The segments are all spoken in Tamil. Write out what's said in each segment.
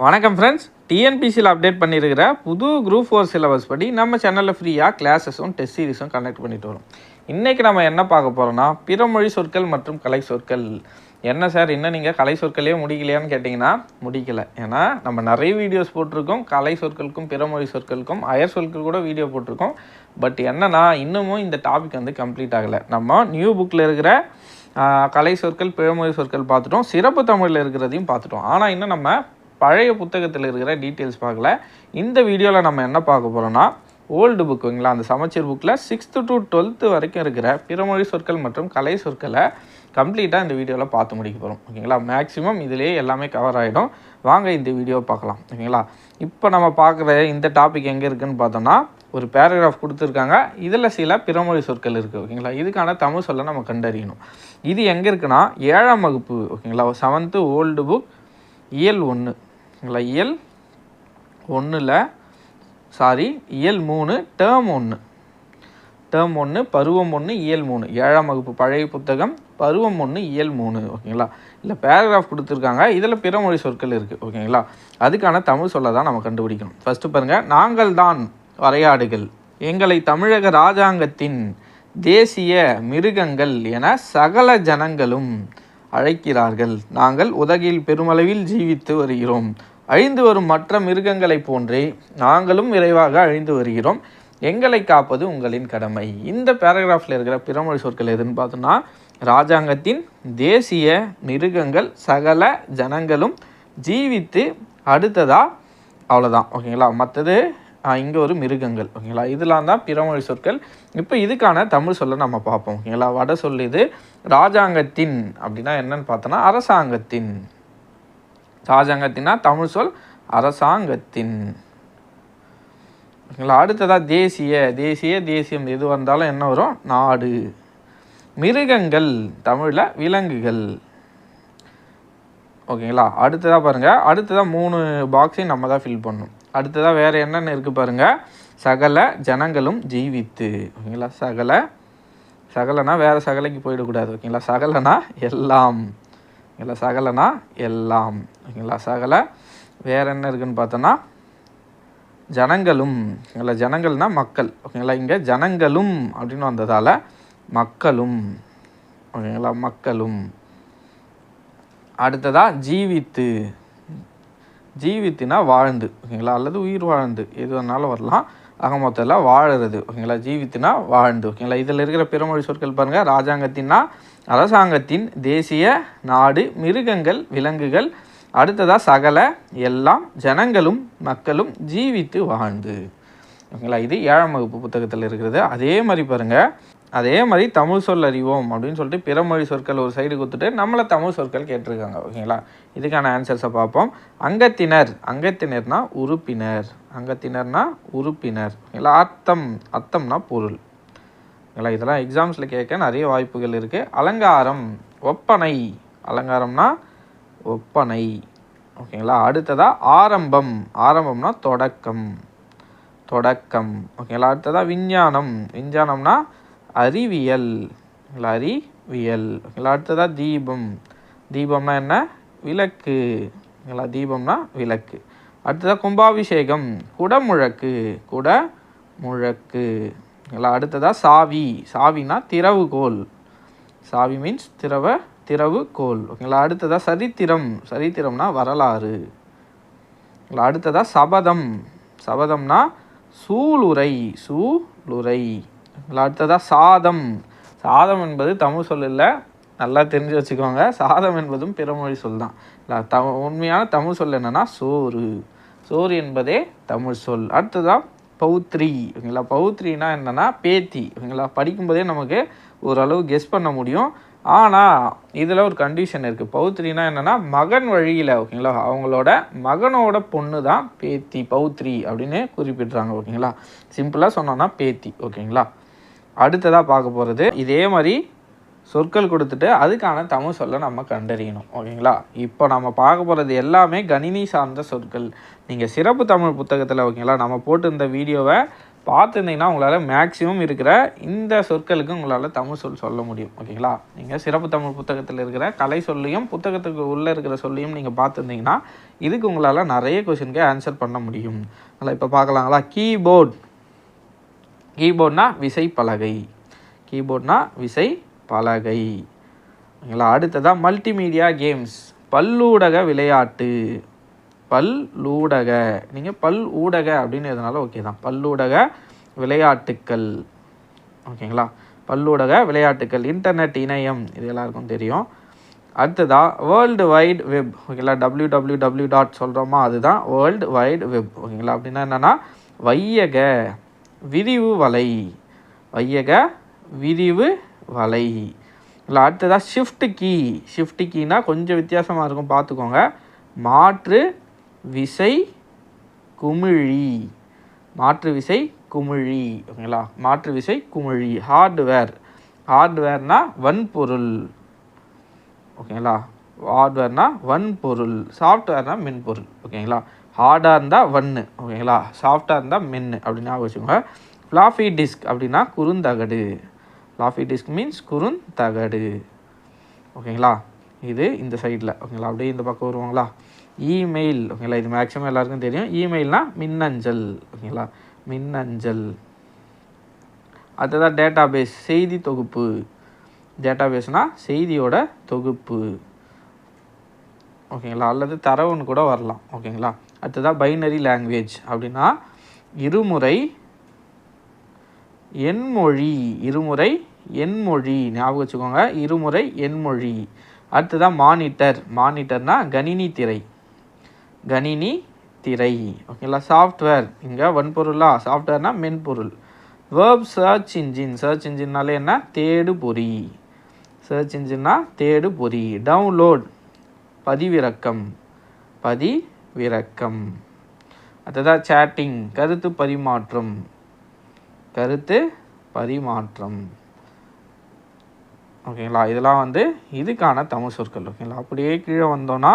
வணக்கம் ஃப்ரெண்ட்ஸ், டிஎன்பிசியில் அப்டேட் பண்ணியிருக்கிற புது குரூப் 4 சிலபஸ் படி நம்ம சேனலில் ஃப்ரீயாக கிளாஸஸும் டெஸ்ட் சீரிஸும் கண்டக்ட் பண்ணிட்டு வரோம். இன்றைக்கி நம்ம என்ன பார்க்க போகிறோன்னா பிறமொழி சொற்கள் மற்றும் கலை சொற்கள். என்ன சார் இன்னும் நீங்கள் கலை சொற்களே முடிக்கலையான்னு கேட்டிங்கன்னா முடிக்கலை. ஏன்னா நம்ம நிறைய வீடியோஸ் போட்டிருக்கோம், கலை சொற்களுக்கும் பிறமொழி சொற்களுக்கும் அயர் சொற்கள் கூட வீடியோ போட்டிருக்கோம். பட் என்னன்னா இன்னமும் இந்த டாபிக் வந்து கம்ப்ளீட் ஆகலை. நம்ம நியூ புக்கில் இருக்கிற கலை சொற்கள் பிறமொழி சொற்கள் பார்த்துட்டோம், சிறப்பு தமிழில் இருக்கிறதையும் பார்த்துட்டோம். ஆனால் இன்னும் நம்ம பழைய புத்தகத்தில் இருக்கிற டீட்டெயில்ஸ் பார்க்கல. இந்த வீடியோவில் நம்ம என்ன பார்க்க போகிறோன்னா ஓல்டு புக்குங்களா, அந்த சமச்சீர் புக்கில் 6th to 12th வரைக்கும் இருக்கிற பிறமொழி சொற்கள் மற்றும் கலை சொற்களை கம்ப்ளீட்டாக இந்த வீடியோவில் பார்த்து முடிக்க போகிறோம். ஓகேங்களா, மேக்ஸிமம் இதிலே எல்லாமே கவர் ஆகிடும். வாங்க இந்த வீடியோவை பார்க்கலாம். ஓகேங்களா, இப்போ நம்ம பார்க்குற இந்த டாபிக் எங்கே இருக்குதுன்னு பார்த்தோம்னா ஒரு பேராகிராஃப் கொடுத்துருக்காங்க. இதில் சில பிறமொழி சொற்கள் இருக்குது. ஓகேங்களா, இதுக்கான தமிழ் சொல்ல நம்ம கண்டறியணும். இது எங்கே இருக்குன்னா 7ஆம் வகுப்பு. ஓகேங்களா, 7th ஓல்டு புக் இயல் 1. இயல் 1ல் இயல் 3 டேர்ம் 1 பருவம் 1 இயல் 3 7ஆம் வகுப்பு பழைய புத்தகம் பருவம் 1 இயல் 3. ஓகேங்களா, இல்லை பேராகிராஃப் கொடுத்துருக்காங்க. இதில் பிறமொழி சொற்கள் இருக்குது. ஓகேங்களா, அதுக்கான தமிழ் சொல்ல தான் நம்ம கண்டுபிடிக்கணும். ஃபஸ்ட்டு பாருங்கள், நாங்கள் தான் வரையாடுகள், எங்களை தமிழக இராஜாங்கத்தின் தேசிய மிருகங்கள் என சகல ஜனங்களும் அழைக்கிறார்கள். நாங்கள் உலகில் பெருமளவில் ஜீவித்து வருகிறோம். அழிந்து வரும் மற்ற மிருகங்களைப் போன்றே நாங்களும் விரைவாக அழிந்து வருகிறோம். எங்களை காப்பது உங்களின் கடமை. இந்த பேராகிராஃபில் இருக்கிற பிறமொழி சொற்கள் எதுன்னு பார்த்தோன்னா இராஜாங்கத்தின் தேசிய மிருகங்கள் சகல ஜனங்களும் ஜீவித்து அடுத்ததா அவ்வளோதான். ஓகேங்களா, மற்றது இங்கே ஒரு மிருகங்கள். ஓகேங்களா, இதெல்லாம் தான் பிறமொழி சொற்கள். இப்போ இதுக்கான தமிழ் சொல்ல நம்ம பார்ப்போம். ஓகேங்களா, வட சொல் இது. இராஜாங்கத்தின் அப்படின்னா என்னன்னு பார்த்தோன்னா அரசாங்கத்தின். ராஜாங்கத்தின்னா தமிழ் சொல் அரசாங்கத்தின். ஓகேங்களா, அடுத்ததாக தேசியம் எது வந்தாலும் என்ன வரும், நாடு. மிருகங்கள் தமிழில் விலங்குகள். ஓகேங்களா, அடுத்ததாக பாருங்கள், அடுத்ததாக 3 பாக்ஸையும் நம்ம தான் ஃபில் பண்ணணும். அடுத்ததாக வேறு என்னென்ன இருக்குது பாருங்கள், சகல ஜனங்களும் ஜீவித்து. ஓகேங்களா, சகலனா வேறு சகலைக்கு போயிடக்கூடாது. ஓகேங்களா, சகலனா எல்லாம். ஓகேங்களா, சகலனா எல்லாம். ஓகேங்களா, சகல வேறு என்ன இருக்குதுன்னு பார்த்தோன்னா ஜனங்களும். ஓகேங்களா, ஜனங்கள்னா மக்கள். ஓகேங்களா, இங்கே ஜனங்களும் அப்படின்னு வந்ததால் மக்களும். ஓகேங்களா, மக்களும். அடுத்ததாக ஜீவித்துனா வாழ்ந்து. ஓகேங்களா, அல்லது உயிர் வாழ்ந்து எது வேணாலும் வரலாம். மொத்தத்தில் வாழறது. ஓகேங்களா, ஜீவித்துனா வாழ்ந்து. ஓகேங்களா, இதில் இருக்கிற பிறமொழி சொற்கள் பாருங்கள், ராஜாங்கத்தின்னா அரசாங்கத்தின், தேசிய, நாடு, மிருகங்கள், விலங்குகள், அடுத்ததாக சகல, எல்லாம், ஜனங்களும், மக்களும், ஜீவித்து வாழ்ந்து. ஓகேங்களா, இது 7ஆம் வகுப்பு புத்தகத்தில் இருக்கிறது. அதே மாதிரி பாருங்கள், அதே மாதிரி தமிழ் சொல் அறிவோம் அப்படின்னு சொல்லிட்டு பிறமொழி சொற்கள் ஒரு சைடு கொடுத்துட்டு நம்மளை தமிழ் சொற்கள் கேட்டிருக்காங்க. ஓகேங்களா, இதுக்கான ஆன்சர்ஸை பார்ப்போம். அங்கத்தினர்னா உறுப்பினர். உறுப்பினர். ஓகேங்களா, அர்த்தம்னா பொருள். ஓகேங்களா, இதெல்லாம் எக்ஸாம்ஸில் கேட்க நிறைய வாய்ப்புகள் இருக்குது. அலங்காரம், ஒப்பனை. அலங்காரம்னா ஒப்பனை. ஓகேங்களா, அடுத்ததாக ஆரம்பம்னா தொடக்கம். ஓகேங்களா, அடுத்ததாக விஞ்ஞானம்னா அறிவியல். ஓகேங்களா, அடுத்ததாக தீபம்னா என்ன, விளக்கு. ஓகேங்களா, தீபம்னா விளக்கு. அடுத்ததாக கும்பாபிஷேகம், குடமுழக்கு. ஓகேங்களா, அடுத்ததாக சாவினா திறவுகோல். சாவி மீன்ஸ் திறவுகோல். ஓகேங்களா, அடுத்ததாக சரித்திரம்னா வரலாறு. ஓகேங்களா, அடுத்ததாக சபதம்னா சூளுரை. அடுத்ததாக சாதம் என்பது தமிழ் சொல் இல்லை, நல்லா தெரிஞ்சு வச்சுக்கோங்க. சாதம் என்பதும் பிறமொழி சொல் தான். உண்மையான தமிழ் சொல் என்னென்னா சோறு என்பதே தமிழ் சொல். அடுத்ததாக பௌத்ரி. ஓகேங்களா, பௌத்ரினா என்னென்னா பேத்தி. ஓகேங்களா, படிக்கும்போதே நமக்கு ஓரளவு கெஸ் பண்ண முடியும். ஆனால் இதில் ஒரு கண்டிஷன் இருக்குது. பௌத்ரினா என்னென்னா மகன் வழியில். ஓகேங்களா, அவங்களோட மகனோட பொண்ணு தான் பேத்தி, பௌத்ரி அப்படின்னு குறிப்பிட்றாங்க. ஓகேங்களா, சிம்பிளாக சொன்னோன்னா பேத்தி. ஓகேங்களா, அடுத்ததாக பார்க்க போகிறது இதே மாதிரி சொற்கள் கொடுத்துட்டு அதுக்கான தமிழ் சொல்ல நம்ம கண்டறியணும். ஓகேங்களா, இப்போ நம்ம பார்க்க போகிறது எல்லாமே கணினி சார்ந்த சொற்கள். நீங்கள் சிறப்பு தமிழ் புத்தகத்தில் ஓகேங்களா நம்ம போட்டு இந்த வீடியோவை பார்த்துருந்தீங்கன்னா உங்களால் மேக்ஸிமம் இருக்கிற இந்த சொற்களுக்கு உங்களால் தமிழ் சொல்ல முடியும். ஓகேங்களா, நீங்கள் சிறப்பு தமிழ் புத்தகத்தில் இருக்கிற கலை சொல்லையும் புத்தகத்துக்கு உள்ளே இருக்கிற சொல்லையும் நீங்கள் பார்த்துருந்தீங்கன்னா இதுக்கு உங்களால் நிறைய கொஷினுக்கு ஆன்சர் பண்ண முடியும். அதனால் இப்போ பார்க்கலாங்களா. கீபோர்ட்னா விசைப்பலகை. கீபோர்ட்னா விசைப்பலகை. ஓகேங்களா. அடுத்ததாக மல்டிமீடியா கேம்ஸ், பல்லூடக விளையாட்டு. பல்லூடக, நீங்கள் பல்லூடக அப்படின்னு எதனால ஓகே தான். பல்லூடக விளையாட்டுக்கள். ஓகேங்களா, பல்லூடக விளையாட்டுக்கள். இன்டர்நெட், இணையம், இது எல்லாருக்கும் தெரியும். அடுத்ததாக வேர்ல்டு வைட் வெப். ஓகேங்களா, www. சொல்கிறோமா, அதுதான் வேர்ல்டு வைட் வெப். ஓகேங்களா, அப்படின்னா என்னென்னா வையக விரிவு வலை. வையக விரிவு வலை. இல்லை, அடுத்ததாக ஷிஃப்ட் கீனா கொஞ்சம் வித்தியாசமாக இருக்கும், பார்த்துக்கோங்க. மாற்று விசை குமிழி. மாற்று விசை குமிழி. ஓகேங்களா, மாற்று விசை குமிழி. ஹார்ட்வேர்னா வன்பொருள். ஓகேங்களா, ஹார்ட்வேர்னா வன்பொருள். சாஃப்ட்வேர்னா மென்பொருள். ஓகேங்களா, ஹார்டாக இருந்தால் வன்னு. ஓகேங்களா, சாஃப்டாக இருந்தால் மென்னு அப்படின்னு வச்சுக்கோங்க. ஃப்ளாஃபி டிஸ்க் அப்படின்னா குறுந்தகடு. ஃப்ளாஃபி டிஸ்க் மீன்ஸ் குறுந்தகடு. ஓகேங்களா, இது இந்த சைடில். ஓகேங்களா, அப்படியே இந்த பக்கம் வருவாங்களா. இமெயில். ஓகேங்களா, இது மேக்ஸிமம் எல்லாருக்கும் தெரியும். இமெயில்னா மின்னஞ்சல். ஓகேங்களா, மின்னஞ்சல். அடுத்ததான் டேட்டாபேஸ், செய்தி தொகுப்பு. டேட்டாபேஸ்னால் செய்தியோட தொகுப்பு. ஓகேங்களா, அல்லது தரவுன்னு கூட வரலாம். ஓகேங்களா, அடுத்ததாக பைனரி லாங்குவேஜ் அப்படின்னா இருமுறை எண்மொழி. இருமுறை எண்மொழி ஞாபகம் வச்சுக்கோங்க, இருமுறை எண்மொழி. அடுத்ததான் மானிட்டர்னா கணினி திரை. கணினி திரை. ஓகேங்களா, சாஃப்ட்வேர், இங்கே வன்பொருளா, சாஃப்ட்வேர்னா மென்பொருள். வேர்ப் சர்ச் இன்ஜின்னாலே என்ன, தேடு பொறி. சர்ச் இன்ஜின்னா தேடு பொறி. டவுன்லோட் பதிவிறக்கம். அடுத்ததாக சேட்டிங், கருத்து பரிமாற்றம். ஓகேங்களா, இதெல்லாம் இதுக்கான தமிழ் சொற்கள். ஓகேங்களா, அப்படியே கீழே வந்தோன்னா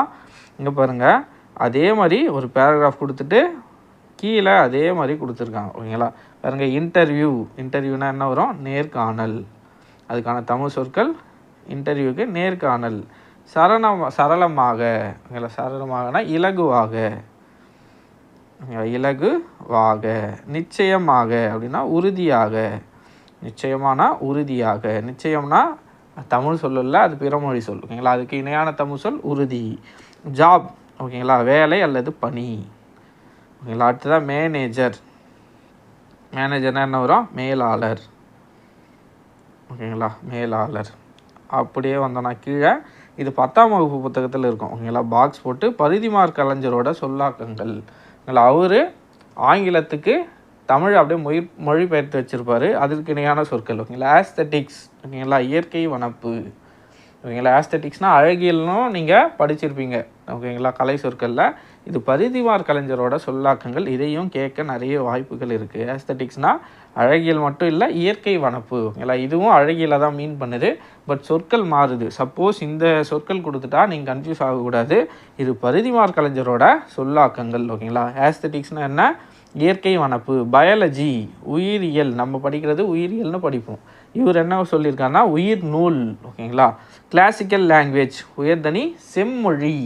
இங்கே பாருங்கள், அதே மாதிரி ஒரு பேராகிராஃப் கொடுத்துட்டு கீழே அதே மாதிரி கொடுத்துருக்காங்க. ஓகேங்களா, பாருங்கள். இன்டர்வியூனா என்ன வரும், நேர்காணல். அதுக்கான தமிழ் சொற்கள் இன்டர்வியூக்கு நேர்காணல். சரளமாக. ஓகேங்களா, சரளமாகனா இலகுவாக. நிச்சயமாக அப்படின்னா உறுதியாக. நிச்சயம்னா தமிழ் சொல் இல்லை, அது பிறமொழி சொல். ஓகேங்களா, அதுக்கு இணையான தமிழ் சொல் உறுதி. ஜாப். ஓகேங்களா, வேலை அல்லது பணி. ஓகேங்களா, அடுத்ததான் மேனேஜர்னா என்ன வரும், மேலாளர். ஓகேங்களா, மேலாளர். அப்படியே வந்தோன்னா கீழே இது 10ஆம் வகுப்பு புத்தகத்தில் இருக்கும். ஓகேங்களா, பாக்ஸ் போட்டு பரிதிமார் கலைஞரோட சொல்லாக்கங்கள். அவர் ஆங்கிலத்துக்கு தமிழ் அப்படியே மொழிபெயர்த்து வச்சுருப்பார். அதற்கு இணையான சொற்கள். ஓகேங்களா, ஆஸ்தட்டிக்ஸ். ஓகேங்களா, இயற்கை வனப்பு. ஓகேங்களா, ஆஸ்தட்டிக்ஸ்னால் அழகியல்னும் நீங்கள் படிச்சிருப்பீங்க. ஓகேங்களா, கலை சொற்களில் இது பரிதிமார் கலைஞரோட சொல்லாக்கங்கள். இதையும் கேட்க நிறைய வாய்ப்புகள் இருக்குது. ஆஸ்தட்டிக்ஸ்னால் அழகியல் மட்டும் இல்லை, இயற்கை வனப்பு. ஓகேங்களா, இதுவும் அழகியலை தான் மீன் பண்ணுது. பட் சொற்கள் மாறுது. சப்போஸ் இந்த சொற்கள் கொடுத்துட்டா நீங்கள் கன்ஃபியூஸ் ஆகக்கூடாது. இது பரிதிமார் கலைஞரோட சொல்லாக்கங்கள். ஓகேங்களா, ஆஸ்தட்டிக்ஸ்னால் என்ன, இயற்கை வனப்பு. பயாலஜி, உயிரியல். நம்ம படிக்கிறது உயிரியல்னு படிப்போம். இவர் என்ன சொல்லியிருக்காருன்னா உயிர் நூல். ஓகேங்களா, கிளாசிக்கல் லாங்குவேஜ், உயர்தனி செம்மொழி.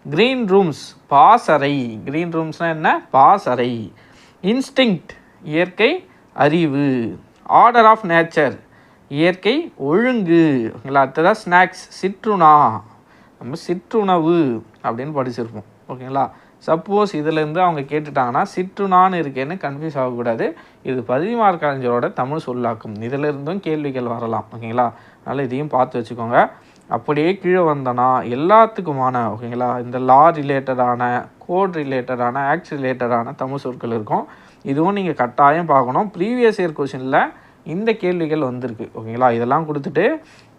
கிரீன் ரூம்ஸ், பாசறை. கிரீன் ரூம்ஸ்னால் என்ன, பாசறை. இன்ஸ்டிங்க்ட், இயற்கை அறிவு. ஆர்டர் ஆஃப் நேச்சர், இயற்கை ஒழுங்கு. ஓகேங்களா, அடுத்ததாக ஸ்நாக்ஸ், சிற்றுணா. நம்ம சிற்றுணவு அப்படின்னு படிச்சிருப்போம். ஓகேங்களா, சப்போஸ் இதிலேருந்து அவங்க கேட்டுட்டாங்கன்னா சிற்றுணான்னு இருக்கேன்னு கன்ஃபியூஸ் ஆகக்கூடாது. இது பரிதிமார் கலைஞரோட தமிழ் சொல்லாக்கும். இதிலிருந்தும் கேள்விகள் வரலாம். ஓகேங்களா, அதனால் இதையும் பார்த்து வச்சுக்கோங்க. அப்படியே கீழே வந்தோன்னா எல்லாத்துக்குமான ஓகேங்களா இந்த லா ரிலேட்டடான, கோட் ரிலேட்டடான, ஆக்ட் ரிலேட்டடான தமிழ் சொற்கள் இருக்கும். இதுவும் நீங்கள் கட்டாயம் பார்க்கணும். ப்ரீவியஸ் இயர் கொஷினில் இந்த கேள்விகள் வந்திருக்கு. ஓகேங்களா, இதெல்லாம் கொடுத்துட்டு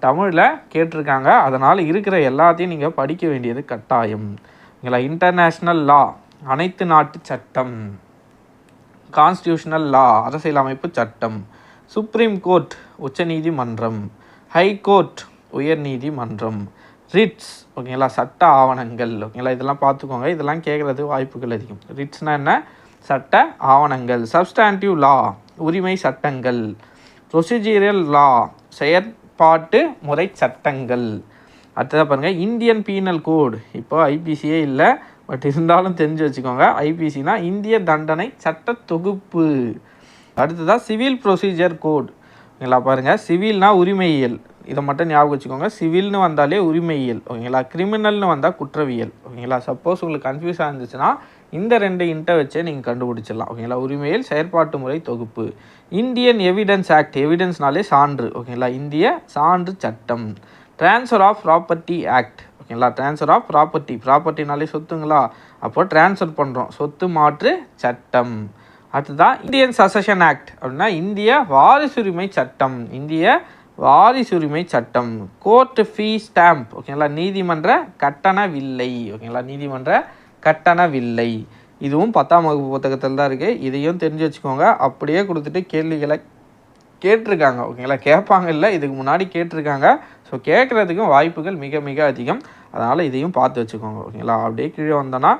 தமிழில் கேட்டிருக்காங்க. அதனால் இருக்கிற எல்லாத்தையும் நீங்கள் படிக்க வேண்டியது கட்டாயம். ஓகேங்களா, இன்டர்நேஷ்னல் லா, அனைத்து நாட்டு சட்டம். கான்ஸ்டியூஷனல் லா, அரசியலமைப்பு சட்டம். சுப்ரீம் கோர்ட், உச்சநீதிமன்றம். ஹை கோர்ட், உயர்நீதிமன்றம். ரிட்ஸ், ஓகேங்களா, சட்ட ஆவணங்கள். ஓகேங்களா, இதெல்லாம் பார்த்துக்கோங்க. இதெல்லாம் கேட்குறது வாய்ப்புகள் அதிகம். ரிட்ஸ்னால் என்ன, சட்ட ஆவணங்கள். சப்ஸ்டான்டிவ் லா உரிமை சட்டங்கள். ப்ரொசீஜரல் லா செயற்பாட்டு முறை சட்டங்கள். அடுத்ததாக பாருங்கள் இந்தியன் பீனல் கோட். இப்போ ஐபிசியே இல்லை, பட் இருந்தாலும் தெரிஞ்சு வச்சுக்கோங்க. ஐபிசினா இந்திய தண்டனை சட்ட தொகுப்பு. அடுத்ததாக சிவில் ப்ரொசீஜர் கோட். ஓகேங்களா, பாருங்கள் சிவில்னா உரிமையியல், இதை மட்டும் ஞாபகம் வச்சுக்கோங்க. சிவில்னு வந்தாலே உரிமையியல். ஓகேங்களா, கிரிமினல்னு வந்தால் குற்றவியல். ஓகேங்களா, சப்போஸ் உங்களுக்கு கன்ஃபியூஸாக இருந்துச்சுன்னா இந்த 2 இன்ட்டை வச்சே நீங்கள் கண்டுபிடிச்சிடலாம். ஓகேங்களா, உரிமையியல் செயற்பாட்டு முறை தொகுப்பு. Indian evidence act. எவிடன்ஸ்னாலே சான்று. ஓகேங்களா, இந்திய சான்று சட்டம். Transfer of property act. ஓகேங்களா, ட்ரான்ஸ்ஃபர் ஆஃப் ப்ராப்பர்ட்டி. ப்ராப்பர்ட்டினாலே சொத்துங்களா, அப்போ ட்ரான்ஸ்ஃபர் பண்ணுறோம், சொத்து மாற்று சட்டம். அடுத்ததான் இந்தியன் சசஷன் ஆக்ட் அப்படின்னா இந்திய வாரிசுரிமை சட்டம். இந்திய வாரிசுரிமை சட்டம். கோர்ட் ஃபீ ஸ்டாம்ப். ஓகேங்களா, நீதிமன்ற கட்டண வில்லை. ஓகேங்களா, நீதிமன்ற கட்டண வில்லை. இதுவும் 10ஆம் வகுப்பு புத்தகத்தில் தான் இருக்குது. இதையும் தெரிஞ்சு வச்சுக்கோங்க. அப்படியே கொடுத்துட்டு கேள்விகளை கேட்டிருக்காங்க. ஓகேங்களா, கேட்பாங்க இல்லை, இதுக்கு முன்னாடி கேட்டிருக்காங்க. ஸோ கேட்குறதுக்கும் வாய்ப்புகள் மிக மிக அதிகம். அதனால் இதையும் பார்த்து வச்சுக்கோங்க. ஓகேங்களா, அப்படியே கீழே வந்தோன்னா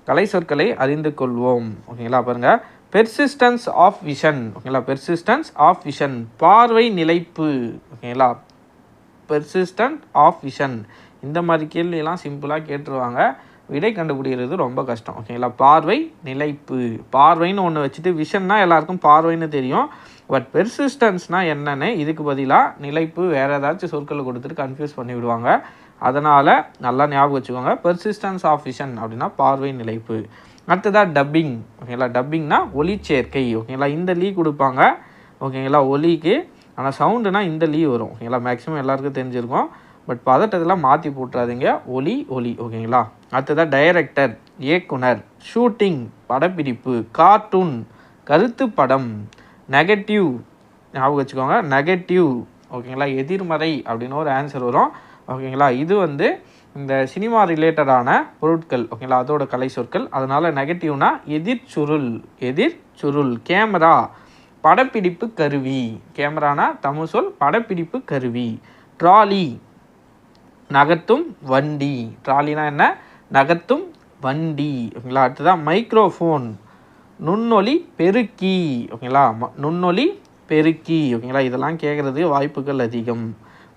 கலை சொற்களை அறிந்து கொள்வோம். ஓகேங்களா, பாருங்கள் பெர்சிஸ்டன்ஸ் ஆஃப் விஷன். ஓகேங்களா, பெர்சிஸ்டன்ஸ் ஆஃப் விஷன் பார்வை நிலைப்பு. ஓகேங்களா, பெர்சிஸ்டன்ட் ஆஃப் விஷன். இந்த மாதிரி கேள்வியெல்லாம் சிம்பிளாக கேட்டுருவாங்க, விடை கண்டுபிடிக்கிறது ரொம்ப கஷ்டம். ஓகேங்களா, பார்வை நிலைப்பு. பார்வைன்னு ஒன்று வச்சுட்டு விஷன்னா எல்லாருக்கும் பார்வைன்னு தெரியும், பட் பெர்சிஸ்டன்ஸ்னால் என்னென்னு இதுக்கு பதிலாக நிலைப்பு வேறு ஏதாச்சும் சொற்களை கொடுத்துட்டு கன்ஃபியூஸ் பண்ணி விடுவாங்க. அதனால் நல்லா ஞாபகம் வச்சுக்கோங்க. பெர்சிஸ்டன்ஸ் ஆஃப் விஷன் அப்படின்னா பார்வை நிலைப்பு. அடுத்ததாக டப்பிங். ஓகேங்களா, டப்பிங்னா ஒலி சேர்க்கை. ஓகேங்களா, இந்த லீ கொடுப்பாங்க. ஓகேங்களா, ஒலிக்கு. ஆனால் சவுண்டுனா இந்த லீ வரும். ஓகேங்களா, மேக்ஸிமம் எல்லாருக்கும் தெரிஞ்சிருக்கும், பட் பதட்டத்தில் மாற்றி போட்டுறாதீங்க. ஒலி ஒலி. ஓகேங்களா, அடுத்ததாக டைரக்டர் இயக்குனர். ஷூட்டிங் படப்பிடிப்பு. கார்ட்டூன் கருத்து படம். நெகட்டிவ் ஞாபகம் வச்சுக்கோங்க, நெகட்டிவ். ஓகேங்களா, எதிர்மறை அப்படின்னு ஒரு ஆன்சர் வரும். ஓகேங்களா, இது இந்த சினிமா ரிலேட்டடான பொருட்கள். ஓகேங்களா, அதோட கலை சொற்கள். அதனால் நெகட்டிவ்னா எதிர்ச்சுருள். எதிர்ச்சுருள். கேமரா படப்பிடிப்பு கருவி. கேமரானா தமிழ் சொல், படப்பிடிப்பு கருவி. ட்ராலி நகர்த்தும் வண்டி. ட்ராலினா என்ன? நகர்த்தும் வண்டி. ஓகேங்களா, அடுத்ததான் மைக்ரோஃபோன் நுண்ணொலி பெருக்கி. ஓகேங்களா, நுண்ணொலி பெருக்கி. ஓகேங்களா, இதெல்லாம் கேட்குறது வாய்ப்புகள் அதிகம்.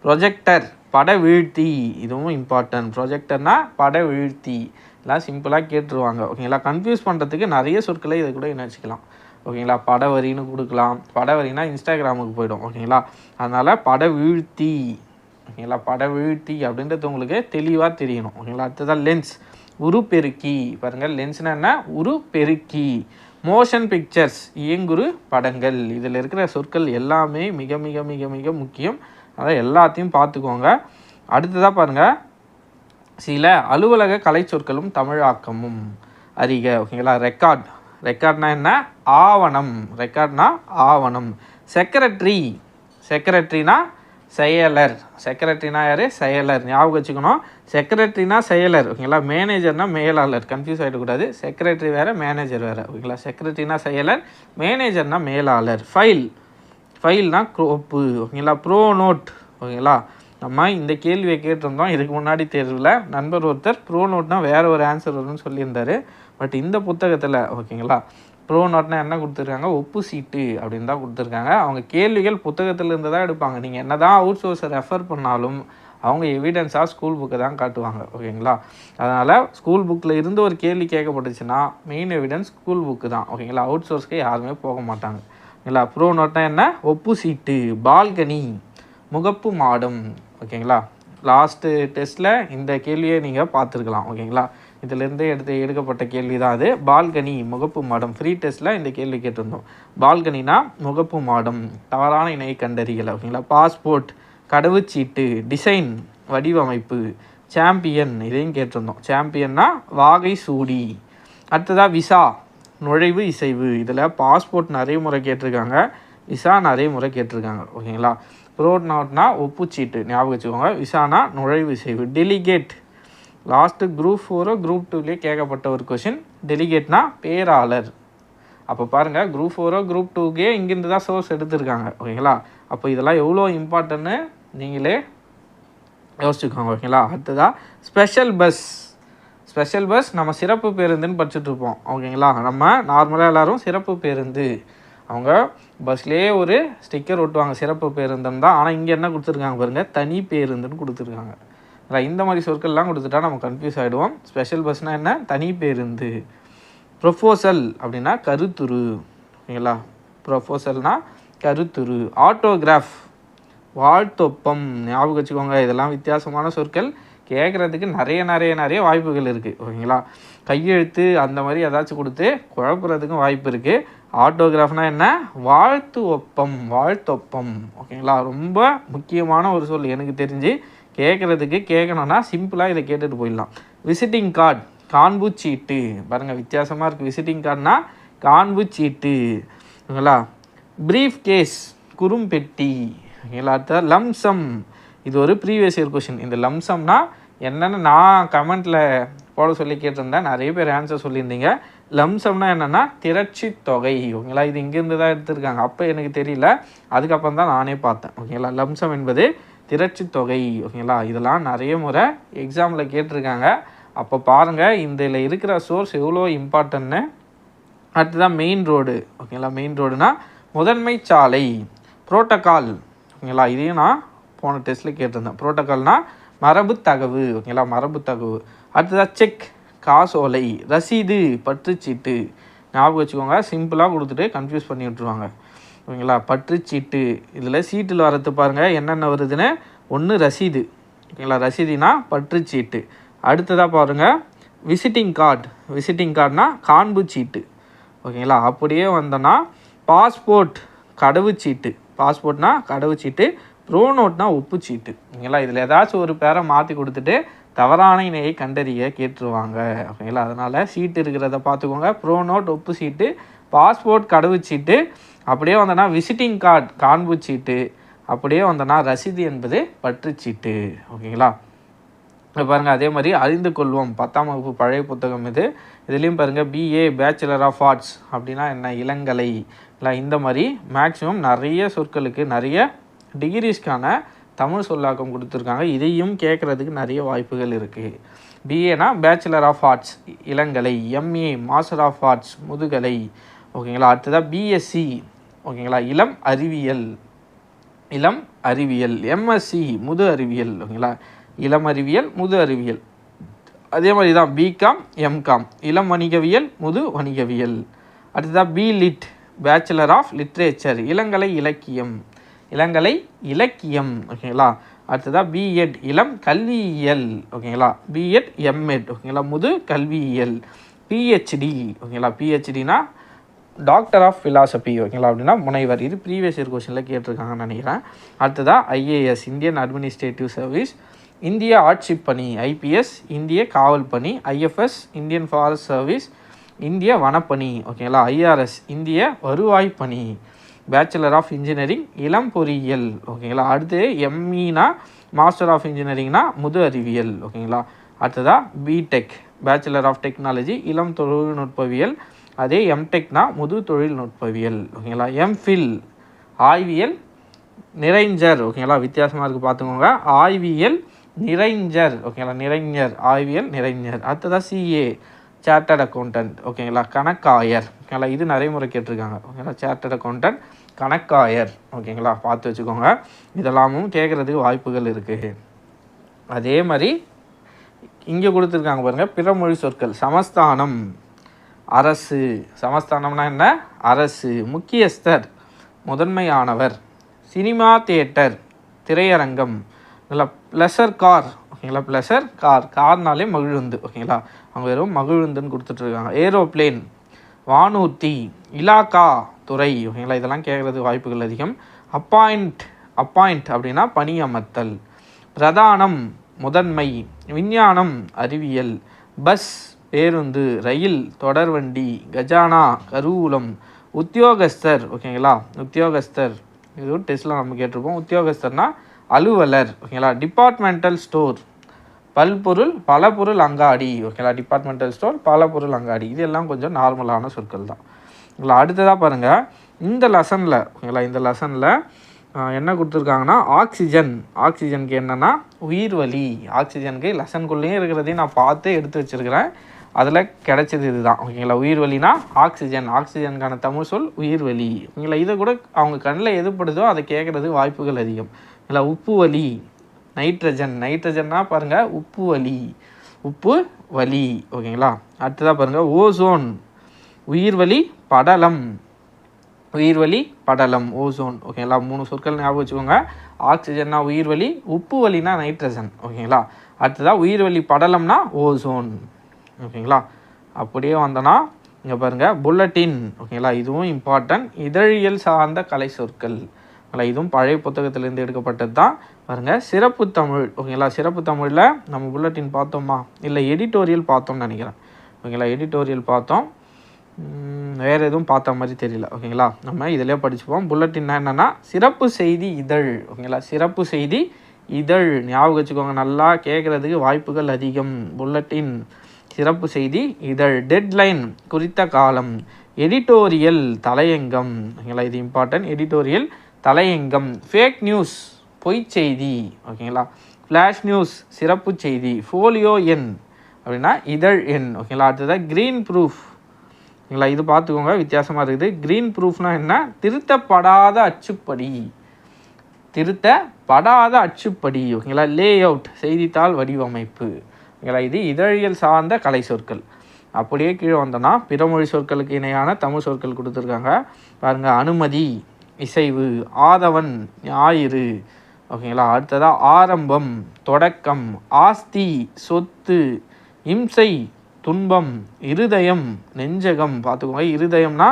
ப்ரொஜெக்டர் பட வீழ்த்தி. இதுவும் இம்பார்ட்டன்ட். ப்ரொஜெக்டர்னா பட வீழ்த்தி. எல்லாம் சிம்பிளாக கேட்டுருவாங்க. ஓகேங்களா, கன்ஃபியூஸ் பண்ணுறதுக்கு நிறைய சொற்களை இதை கூட நினச்சிக்கலாம். ஓகேங்களா, படவரின்னு கொடுக்கலாம். படவரினா இன்ஸ்டாகிராமுக்கு போய்டும். ஓகேங்களா, அதனால் பட வீழ்த்தி. ஓகேங்களா, பட வீழ்த்தி அப்படின்றது உங்களுக்கு தெளிவாக தெரியணும். ஓகேங்களா, அடுத்ததான் லென்ஸ் உருப்பெருக்கி. பாருங்கள், லென்ஸ்னா என்ன? உருப்பெருக்கி. மோஷன் பிக்சர்ஸ் இயங்குரு படங்கள். இதில் இருக்கிற சொற்கள் எல்லாமே மிக மிக மிக மிக முக்கியம். அதான் எல்லாத்தையும் பார்த்துக்கோங்க. அடுத்ததாக பாருங்கள், சில அலுவலக கலை சொற்களும் தமிழாக்கமும் அறிக. ஓகேங்களா, ரெக்கார்ட். ரெக்கார்ட்னா என்ன? ஆவணம். ரெக்கார்ட்னா ஆவணம். செக்ரட்டரி. செக்ரட்டரினா செயலர். செக்ரட்டரினா யார்? செயலர். ஞாபகம் வச்சுக்கணும். செக்ரட்டரினா செயலர். ஓகேங்களா, மேனேஜர்னா மேலாளர். கன்ஃபியூஸ் ஆகிடக்கூடாது. செக்ரட்டரி வேறு, மேனேஜர் வேறு. ஓகேங்களா, செக்ரட்டரினா செயலர், மேனேஜர்னா மேலாளர். ஃபைல். ஃபைல்னா கோப்பு. ஓகேங்களா, ப்ரோ நோட். ஓகேங்களா, நம்ம இந்த கேள்வியை கேட்டிருந்தோம் இதுக்கு முன்னாடி தேர்வில். நண்பர் ஒருத்தர் ப்ரோ நோட்னா வேறு ஒரு ஆன்சர் வரும்னு சொல்லியிருந்தார். பட் இந்த புத்தகத்தில் ஓகேங்களா ப்ரோ நோட்னா என்ன கொடுத்துருக்காங்க? ஒப்பு சீட்டு அப்படின்னு தான் கொடுத்துருக்காங்க. அவங்க கேள்விகள் புத்தகத்தில் இருந்து தான் எடுப்பாங்க. நீங்கள் என்ன தான் அவுட் சோர்ஸை ரெஃபர் பண்ணாலும் அவங்க எவிடன்ஸாக ஸ்கூல் புக்கை தான் காட்டுவாங்க. ஓகேங்களா, அதனால் ஸ்கூல் புக்கில் இருந்து ஒரு கேள்வி கேட்கப்பட்டுச்சுன்னா மெயின் எவிடன்ஸ் ஸ்கூல் புக்கு தான். ஓகேங்களா, அவுட் சோர்ஸ்க்கு யாருமே போக மாட்டாங்க. ஓகேங்களா, ப்ரோ நோட்னா என்ன? ஒப்பு சீட்டு. பால்கனி முகப்பு மாடம். ஓகேங்களா, லாஸ்ட்டு டெஸ்ட்டில் இந்த கேள்வியை நீங்கள் பார்த்துருக்கலாம். ஓகேங்களா, இதிலேருந்து எடுக்கப்பட்ட கேள்வி தான் அது. பால்கனி முகப்பு மாடம். ஃப்ரீ டெஸ்ட்டில் இந்த கேள்வி கேட்டிருந்தோம். பால்கனினா முகப்பு மாடம். தவறான இணை கண்டறியலை. ஓகேங்களா, பாஸ்போர்ட் கடவுச்சீட்டு. டிசைன் வடிவமைப்பு. சாம்பியன் இதையும் கேட்டிருந்தோம். சாம்பியன்னா வாகை சூடி. அடுத்ததாக விசா நுழைவு இசைவு. இதில் பாஸ்போர்ட் நிறைய முறை கேட்டிருக்காங்க, விசா நிறைய முறை கேட்டிருக்காங்க. ஓகேங்களா, ப்ரோ நோட்னா ஒப்புச்சீட்டு ஞாபகம் வச்சுக்கோங்க. விசானா நுழைவு இசைவு. டெலிகேட் லாஸ்ட்டு குரூப் 4 குரூப் 2லேயே கேட்கப்பட்ட ஒரு கொஷின். டெலிகேட்னா பேராளர். அப்போ பாருங்கள், குரூப் 4 குரூப் 2கே இங்கேருந்து தான் சோர்ஸ் எடுத்திருக்காங்க. ஓகேங்களா, அப்போ இதெல்லாம் எவ்வளோ இம்பார்ட்டன்னு நீங்களே யோசிச்சுக்கோங்க. ஓகேங்களா, அடுத்ததாக ஸ்பெஷல் பஸ். ஸ்பெஷல் பஸ் நம்ம சிறப்பு பேருந்துன்னு படிச்சுட்டு இருப்போம். ஓகேங்களா, நம்ம நார்மலாக எல்லோரும் சிறப்பு பேருந்து, அவங்க பஸ்லேயே ஒரு ஸ்டிக்கர் ஒட்டுவாங்க சிறப்பு பேருந்துன்னு தான். ஆனால் இங்கே என்ன கொடுத்துருக்காங்க பாருங்கள், தனி பேருந்துன்னு கொடுத்துருக்காங்க. இந்த மாதிரி சொற்கள்லாம் கொடுத்துட்டா நம்ம கன்ஃபியூஸ் ஆகிடுவோம். ஸ்பெஷல் பஸ்னால் என்ன, தனி பேருந்து. ப்ரொபோசல் அப்படின்னா கருத்துரு. ஓகேங்களா, ப்ரொபோசல்னால் கருத்துரு. ஆட்டோகிராஃப் வாழ்த்தொப்பம், ஞாபகம் வச்சுக்கோங்க. இதெல்லாம் வித்தியாசமான சொற்கள், கேட்குறதுக்கு நிறைய வாய்ப்புகள் இருக்குது. ஓகேங்களா, கையெழுத்து அந்த மாதிரி ஏதாச்சும் கொடுத்து குழப்புறதுக்கும் வாய்ப்பு இருக்குது. ஆட்டோகிராஃப்னால் என்ன, வாழ்த்து ஒப்பம், வாழ்த்தொப்பம். ஓகேங்களா, ரொம்ப முக்கியமான ஒரு சொல் எனக்கு தெரிஞ்சு. கேட்கணுன்னா சிம்பிளாக இதை கேட்டுட்டு போயிடலாம். விசிட்டிங் கார்டு, காண்பு சீட்டு. பாருங்கள் வித்தியாசமாக இருக்குது. விசிட்டிங் கார்டுனா காண்பு சீட்டு. ஓகேங்களா, ப்ரீஃப் கேஸ், குறும்பெட்டி. ஓகேங்களா, அடுத்த லம்சம், இது ஒரு ப்ரீவியஸ் இயர் கொஷின். இந்த லம்சம்னா என்னென்னு நான் கமெண்ட்டில் போட சொல்லி கேட்டிருந்தேன், நிறைய பேர் ஆன்சர் சொல்லியிருந்தீங்க. லம்சம்னா என்னென்னா திரட்சி தொகை. ஓகேங்களா, இது இங்கேருந்து தான் எடுத்திருக்காங்க, அப்போ எனக்கு தெரியல, அதுக்கப்புறம் தான் நானே பார்த்தேன். ஓகேங்களா, லம்சம் என்பது திரட்சி தொகை. ஓகேங்களா, இதெல்லாம் நிறைய முறை எக்ஸாமில் கேட்டிருக்காங்க. அப்போ பாருங்கள் இதில் இருக்கிற சோர்ஸ் எவ்வளோ இம்பார்ட்டன்ட்னு. அடுத்ததான் மெயின் ரோடு. ஓகேங்களா, மெயின் ரோடுனா முதன்மை சாலை. புரோட்டோக்கால். ஓகேங்களா, இதையும் நான் போன டெஸ்ட்டில் கேட்டிருந்தேன். புரோட்டோக்கால்னால் மரபு தகவு. ஓகேங்களா, மரபு தகவு. அடுத்ததாக செக், காசோலை. ரசீது, பற்றுச்சீட்டு. ஞாபகம் வச்சுக்கோங்க, சிம்பிளாக கொடுத்துட்டு கன்ஃபியூஸ் பண்ணி விட்ருவாங்க. ஓகேங்களா, பற்றுச்சீட்டு. இதில் சீட்டில் வரது பாருங்கள் என்னென்ன வருதுன்னு. ஒன்று ரசீது. ஓகேங்களா, ரசீதுனா பற்றுச்சீட்டு. அடுத்ததாக பாருங்கள் விசிட்டிங் கார்டு. விசிட்டிங் கார்டுனா காண்பு சீட்டு. ஓகேங்களா, அப்படியே வந்தோன்னா பாஸ்போர்ட், கடவுச்சீட்டு. பாஸ்போர்ட்னா கடவுச்சீட்டு. ப்ரோனோட்னா ஒப்புச்சீட்டு. ஓகேங்களா, இதில் ஏதாச்சும் ஒரு பேரை மாற்றி கொடுத்துட்டு தவறான இணையை கண்டறிய கேட்டுருவாங்க. ஓகேங்களா, அதனால் சீட்டு இருக்கிறத பார்த்துக்கோங்க. ப்ரோனோட் ஒப்பு சீட்டு, பாஸ்போர்ட் கடவுச்சீட்டு. அப்படியே வந்தோன்னா விசிட்டிங் கார்டு காண்பு சீட்டு. அப்படியே வந்தோன்னா ரசீது என்பது பற்றுச்சீட்டு. ஓகேங்களா, பாருங்கள் அதே மாதிரி அறிந்து கொள்வோம், 10ஆம் வகுப்பு பழைய புத்தகம் இது. இதுலேயும் பாருங்கள் பிஏ பேச்சுலர் ஆஃப் ஆர்ட்ஸ் அப்படின்னா என்ன, இளங்கலை. இல்லை இந்த மாதிரி மேக்ஸிமம் நிறைய சொற்களுக்கு நிறைய டிகிரிஸ்க்கான தமிழ் சொல்லாக்கம் கொடுத்துருக்காங்க. இதையும் கேட்குறதுக்கு நிறைய வாய்ப்புகள் இருக்குது. பிஏனா பேச்சுலர் ஆஃப் ஆர்ட்ஸ் இளங்கலை, எம்ஏ மாஸ்டர் ஆஃப் ஆர்ட்ஸ் முதுகலை. ஓகேங்களா, அடுத்ததாக பிஎஸ்சி. ஓகேங்களா, இளம் அறிவியல். இளம் அறிவியல். எம்எஸ்சி முது அறிவியல். ஓகேங்களா, இளம் அறிவியல் முது அறிவியல். அதே மாதிரி தான் பிகாம் எம்காம், இளம் வணிகவியல் முது வணிகவியல். அடுத்ததாக பிலிட் பேச்சுலர் ஆஃப் லிட்ரேச்சர், இளங்கலை இலக்கியம். இளங்கலை இலக்கியம். ஓகேங்களா, அடுத்ததாக பிஎட் இளம் கல்வியியல். ஓகேங்களா, பிஎட் எம்எட். ஓகேங்களா, முது கல்வியியல். பிஹெச்டி. ஓகேங்களா, பிஹெச்டினா டாக்டர் ஆஃப் ஃபிலாசபி. ஓகேங்களா, அப்படின்னா முனைவர். இது ப்ரீவியஸ் இயர் கொஸ்டினில் கேட்டிருக்காங்கன்னு நினைக்கிறேன். அடுத்ததாக ஐஏஎஸ் இந்தியன் அட்மினிஸ்ட்ரேட்டிவ் சர்வீஸ், இந்திய ஆட்சிப் பணி. ஐபிஎஸ் இந்திய காவல் பணி. ஐஎஃப்எஸ் இந்தியன் ஃபாரஸ்ட் சர்வீஸ், இந்திய வனப்பணி. ஓகேங்களா, ஐஆர்எஸ் இந்திய வருவாய் பணி. பேச்சுலர் ஆஃப் இன்ஜினியரிங் இளம் பொறியியல். ஓகேங்களா, அடுத்து எம்இனா மாஸ்டர் ஆஃப் இன்ஜினியரிங்னா முது அறிவியல். ஓகேங்களா, அடுத்ததாக பிடெக் பேச்சுலர் ஆஃப் டெக்னாலஜி இளம் தொழில்நுட்பவியல். அதே எம்டெக்னா முது தொழில்நுட்பவியல். ஓகேங்களா, எம்ஃபில் ஆய்வியல் நிறைஞர். ஓகேங்களா, வித்தியாசமாக இருக்குது பார்த்துக்கோங்க. ஆய்வியல் நிறைஞர். ஓகேங்களா, நிறைஞர் ஆய்வியல் நிறைஞர். அடுத்ததாக சிஏ சார்ட்டர்ட் அக்கௌண்டன்ட். ஓகேங்களா, கணக்காயர். ஓகேங்களா, இது நிறைய முறை கேட்டிருக்காங்க. ஓகேங்களா, சார்ட்டர்ட் அக்கௌண்டன்ட் கணக்காயர். ஓகேங்களா, பார்த்து வச்சுக்கோங்க. இதெல்லாமும் கேட்குறதுக்கு வாய்ப்புகள் இருக்குது. அதே மாதிரி இங்கே கொடுத்துருக்காங்க பாருங்கள் பிறமொழி சொற்கள். சமஸ்தானம் அரசு. சமஸ்தானம்னா என்ன, அரசு. முக்கியஸ்தர் முதன்மையானவர். சினிமா தியேட்டர் திரையரங்கம். இல்லை ப்ளஷர் கார். ஓகேங்களா, ப்ளஷர் கார். கார்னாலே மகிழுந்து. ஓகேங்களா, அவங்க வெறும் மகிழுந்துன்னு கொடுத்துட்ருக்காங்க. ஏரோப்ளேன் வானூர்த்தி. இலாக்கா துறை. ஓகேங்களா, இதெல்லாம் கேட்குறதுக்கு வாய்ப்புகள் அதிகம். அப்பாயிண்ட் அப்படின்னா பணி அமர்த்தல். பிரதானம் முதன்மை. விஞ்ஞானம் அறிவியல். பஸ் பேருந்து. ரயில் தொடர்வண்டி. கஜானா கருவூலம். உத்தியோகஸ்தர். ஓகேங்களா, உத்தியோகஸ்தர் இது டெஸ்ட்டில் நம்ம கேட்டிருப்போம். உத்தியோகஸ்தர்னா அலுவலர். ஓகேங்களா, டிபார்ட்மெண்டல் ஸ்டோர் பல்பொருள் பலபொருள் அங்காடி. ஓகேங்களா, டிபார்ட்மெண்டல் ஸ்டோர் பலபொருள் அங்காடி. இது எல்லாம் கொஞ்சம் நார்மலான சொற்கள் தான். ஓகேங்களா, அடுத்ததாக பாருங்கள் இந்த லெசனில். ஓகேங்களா, இந்த லெசனில் என்ன கொடுத்துருக்காங்கன்னா ஆக்சிஜன். ஆக்சிஜனுக்கு என்னென்னா உயிர்வலி. ஆக்சிஜனுக்கு லெசன்குள்ளேயும் இருக்கிறதையும் நான் பார்த்து எடுத்து வச்சுருக்கிறேன். அதில் கிடைச்சது இதுதான். ஓகேங்களா, உயிர்வலினா ஆக்சிஜன். ஆக்சிஜனுக்கான தமிழ் சொல் உயிர்வலி. ஓகேங்களா, இதை கூட அவங்க கண்ணில் எதுப்படுதோ அதை கேட்குறது வாய்ப்புகள் அதிகம். இல்லை, உப்பு வலி, நைட்ரஜன். நைட்ரஜன்னா பாருங்கள் உப்பு வலி, உப்பு வலி. ஓகேங்களா, அடுத்ததாக பாருங்கள் ஓசோன், உயிர்வலி படலம். உயிர்வலி படலம், ஓசோன். ஓகேங்களா, 3 சொற்கள் ஞாபகம் வச்சுக்கோங்க. ஆக்சிஜன்னா உயிர்வலி, உப்பு வலினா நைட்ரஜன். ஓகேங்களா, அடுத்ததாக உயிர்வலி படலம்னா ஓசோன். ஓகேங்களா, அப்படியே வந்தோன்னா இங்கே பாருங்கள் புல்லட்டின். ஓகேங்களா, இதுவும் இம்பார்ட்டன்ட். இதழியல் சார்ந்த கலை சொற்கள். இதுவும் பழைய புத்தகத்திலேருந்து எடுக்கப்பட்டது தான். பாருங்கள் சிறப்பு தமிழ். ஓகேங்களா, சிறப்பு தமிழில் நம்ம புல்லட்டின் பார்த்தோமா, இல்லை எடிட்டோரியல் பார்த்தோம்னு நினைக்கிறேன். ஓகேங்களா, எடிட்டோரியல் பார்த்தோம். வேறு எதுவும் பார்த்த மாதிரி தெரியல. ஓகேங்களா, நம்ம இதிலே படிச்சுப்போம். புல்லட்டின்னா என்னென்னா சிறப்பு செய்தி இதழ். ஓகேங்களா, சிறப்பு செய்தி இதழ் ஞாபகம் வச்சுக்கோங்க, நல்லா கேட்குறதுக்கு வாய்ப்புகள் அதிகம். புல்லட்டின் சிறப்பு செய்தி இதழ். டெட்லைன் குறித்த காலம். எடிட்டோரியல் தலையங்கம். ஓகேங்களா, இது இம்பார்ட்டன்ட். எடிட்டோரியல் தலையங்கம். ஃபேக் நியூஸ் பொய் செய்தி. ஓகேங்களா, ஃப்ளாஷ் நியூஸ் சிறப்பு செய்தி. ஃபோலியோ எண் அப்படின்னா இதழ் எண். ஓகேங்களா, அடுத்ததாக க்ரீன் ப்ரூஃப். ஓகேங்களா, இது பார்த்துக்கோங்க, வித்தியாசமாக இருக்குது. க்ரீன் ப்ரூஃப்னா என்ன, திருத்தப்படாத அச்சுப்படி. திருத்தப்படாத அச்சுப்படி. ஓகேங்களா, லே அவுட் செய்தித்தாள் வடிவமைப்பு. ஓகேங்களா, இது இதழியல் சார்ந்த கலை சொற்கள். அப்படியே கீழே வந்தோன்னா பிறமொழி சொற்களுக்கு இணையான தமிழ் சொற்கள் கொடுத்துருக்காங்க. பாருங்கள், அனுமதி இசைவு, ஆதவன் ஞாயிறு. ஓகேங்களா, அடுத்ததாக ஆரம்பம் தொடக்கம், ஆஸ்தி சொத்து, இம்சை துன்பம், இருதயம் நெஞ்சகம். பார்த்துக்கோங்க, இருதயம்னா